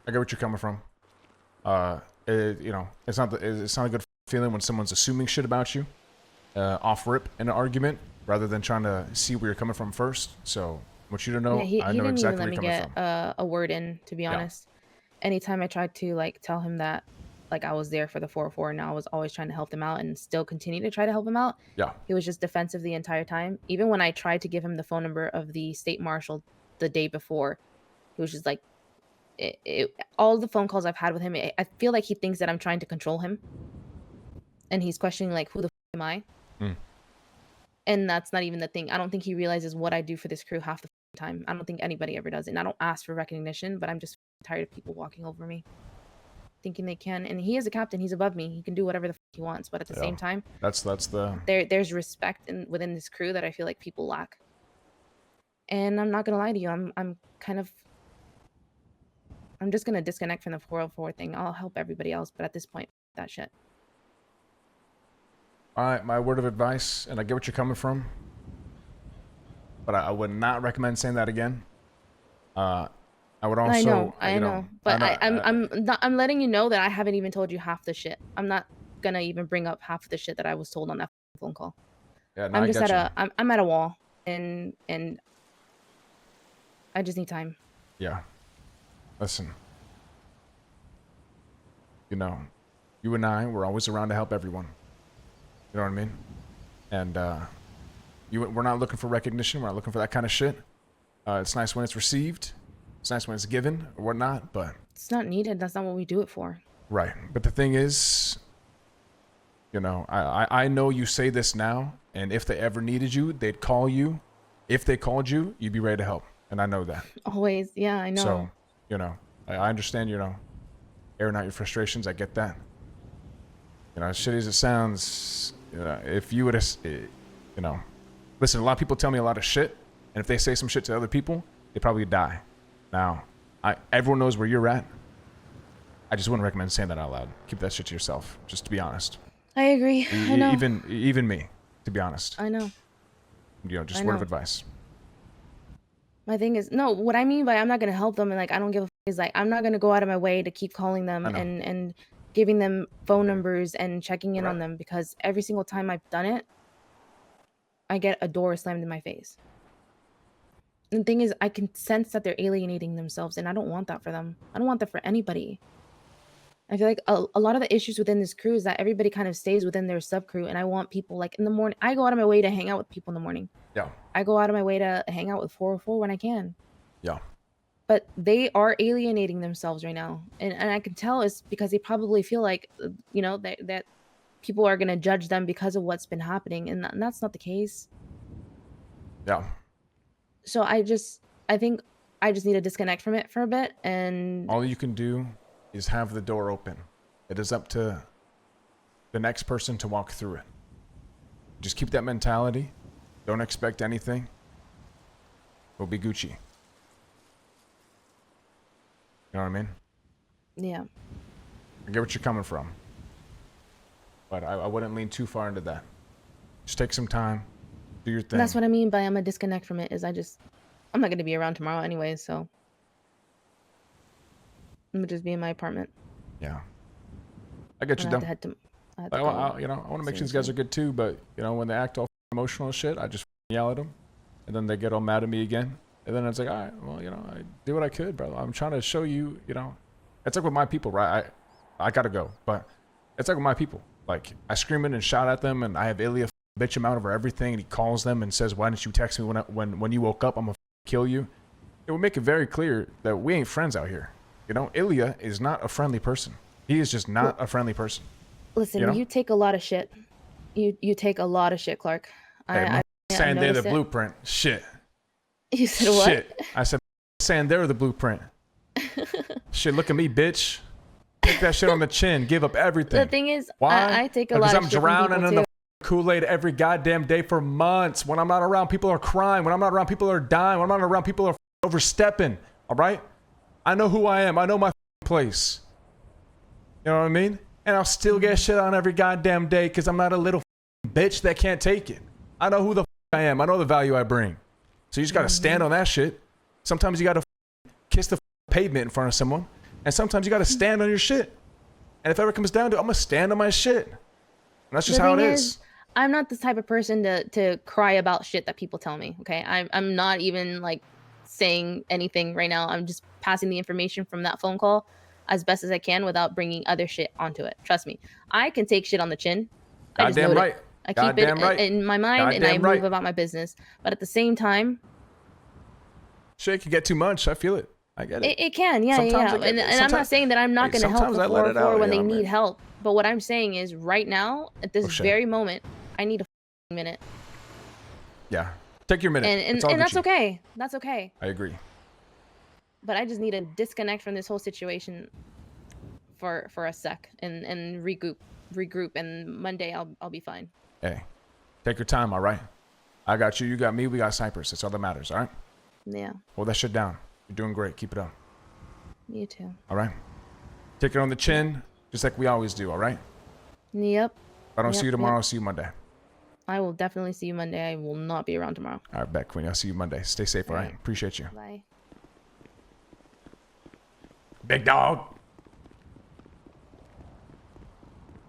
I get what you're coming from. You know, it's not a good feeling when someone's assuming shit about you, off rip in an argument, rather than trying to see where you're coming from first. So, I want you to know, Yeah, I he know didn't even exactly let where me you're coming get from. a word in, to be honest. Anytime I tried to like tell him that like I was there for the 404 and I was always trying to help him out and still continue to try to help him out, Yeah. he was just defensive the entire time. Even when I tried to give him the phone number of the state marshal the day before, he was just like, all the phone calls I've had with him, I feel like he thinks that I'm trying to control him, and he's questioning like, who the am I? Mm. And that's not even the thing. I don't think he realizes what I do for this crew half the time. I don't think anybody ever does it. And I don't ask for recognition, but I'm just tired of people walking over me, thinking they can. And he is a captain. He's above me. He can do whatever the he wants. But at the same time, that's the there's respect within this crew that I feel like people lack. And I'm not gonna lie to you. I'm just gonna disconnect from the 404 thing. I'll help everybody else, but at this point, that shit. All right, my word of advice, and I get what you're coming from, but I would not recommend saying that again. I would also. I know, but I'm letting you know that I haven't even told you half the shit. I'm not gonna even bring up half the shit that I was told on that phone call. Yeah, no, I'm I just get at you. I'm at a wall, and I just need time. Yeah. Listen. You know, you and I, we're always around to help everyone. You know what I mean? And we're not looking for recognition. We're not looking for that kind of shit. It's nice when it's received. It's nice when it's given or whatnot, but it's not needed. That's not what we do it for. Right. But the thing is, you know, I know you say this now, and if they ever needed you, they'd call you. If they called you, you'd be ready to help. And I know that. Always. Yeah, I know. So, you know, I understand, you know, airing out your frustrations. I get that. You know, as shitty as it sounds, you know, if you would have, you know, listen, a lot of people tell me a lot of shit, and if they say some shit to other people, they probably die. Now, everyone knows where you're at. I just wouldn't recommend saying that out loud. Keep that shit to yourself, just to be honest. I agree. I know. Even me, to be honest. I know. You know, just word of advice. My thing is, no, what I mean by I'm not going to help them and like, I don't give a f is like, I'm not going to go out of my way to keep calling them and giving them phone numbers and checking in on them, because every single time I've done it, I get a door slammed in my face. And the thing is, I can sense that they're alienating themselves, and I don't want that for them. I don't want that for anybody. I feel like a lot of the issues within this crew is that everybody kind of stays within their sub crew, and I want people like in the morning. I go out of my way to hang out with people in the morning. Yeah. I go out of my way to hang out with 404 when I can. Yeah. But they are alienating themselves right now, and I can tell it's because they probably feel like, you know, that people are gonna judge them because of what's been happening, and that's not the case. Yeah. So I think I just need to disconnect from it for a bit, and all you can do is have the door open. It is up to the next person to walk through it. Just keep that mentality. Don't expect anything. We'll be Gucci. You know what I mean? Yeah. I get what you're coming from. But I wouldn't lean too far into that. Just take some time. Do your thing. And that's what I mean by I'm a disconnect from it, is I'm not going to be around tomorrow anyway, so I'm going to just be in my apartment. Yeah. I get you, though. You know, I want to make sure these guys are good, too, but, you know, when they act all emotional shit, I just yell at them, and then they get all mad at me again. And then it's like, all right, well, you know, I did what I could, bro. I'm trying to show you, you know, it's like with my people, right? I gotta go, but it's like with my people. Like, I scream in and shout at them, and I have Ilya bitch him out over everything, and he calls them and says, why didn't you text me when you woke up? I'm gonna kill you. It would make it very clear that we ain't friends out here. You know, Ilya is not a friendly person. He is just not a friendly person. Listen, you take a lot of shit. You take a lot of shit, Clark. Hey, saying they're the blueprint. Shit. You said what? Shit. I said saying they're the blueprint. Shit, look at me, bitch. Take that shit on the chin. Give up everything. The thing is, why? I take a lot of shit from people, because I'm drowning in the Kool-Aid every goddamn day for months. When I'm not around, people are crying. When I'm not around, people are dying. When I'm not around, people are overstepping. All right? I know who I am. I know my place. You know what I mean? And I'll still get shit on every goddamn day because I'm not a little bitch that can't take it. I know who the I am. I know the value I bring. So you just got to stand on that shit. Sometimes you got to kiss the pavement in front of someone. And sometimes you got to stand on your shit. And if ever comes down to it, I'm going to stand on my shit. And that's just how it is. I'm not this type of person to cry about shit that people tell me, okay? I'm not even, like, saying anything right now. I'm just passing the information from that phone call as best as I can without bringing other shit onto it. Trust me. I can take shit on the chin. I just know it. I keep it in my mind and I move about my business. But at the same time... Shit can get too much. I feel it. I get it. It can, yeah. And I'm not saying that I'm not going to help the 404 when they need help. But what I'm saying is right now, at this very moment, I need a minute. Yeah. Take your minute. And that's okay. That's okay. I agree. But I just need to disconnect from this whole situation for a sec and regroup, and Monday I'll be fine. Hey, take your time, all right? I got you, you got me, we got Cypress. That's all that matters, all right? Yeah. Hold that shit down. You're doing great. Keep it up. You too. All right? Take it on the chin, just like we always do, all right? Yep. If I don't see you tomorrow, I'll see you Monday. I will definitely see you Monday. I will not be around tomorrow. All right, bet, Queenie. I'll see you Monday. Stay safe, all right? Appreciate you. Bye. Big dog.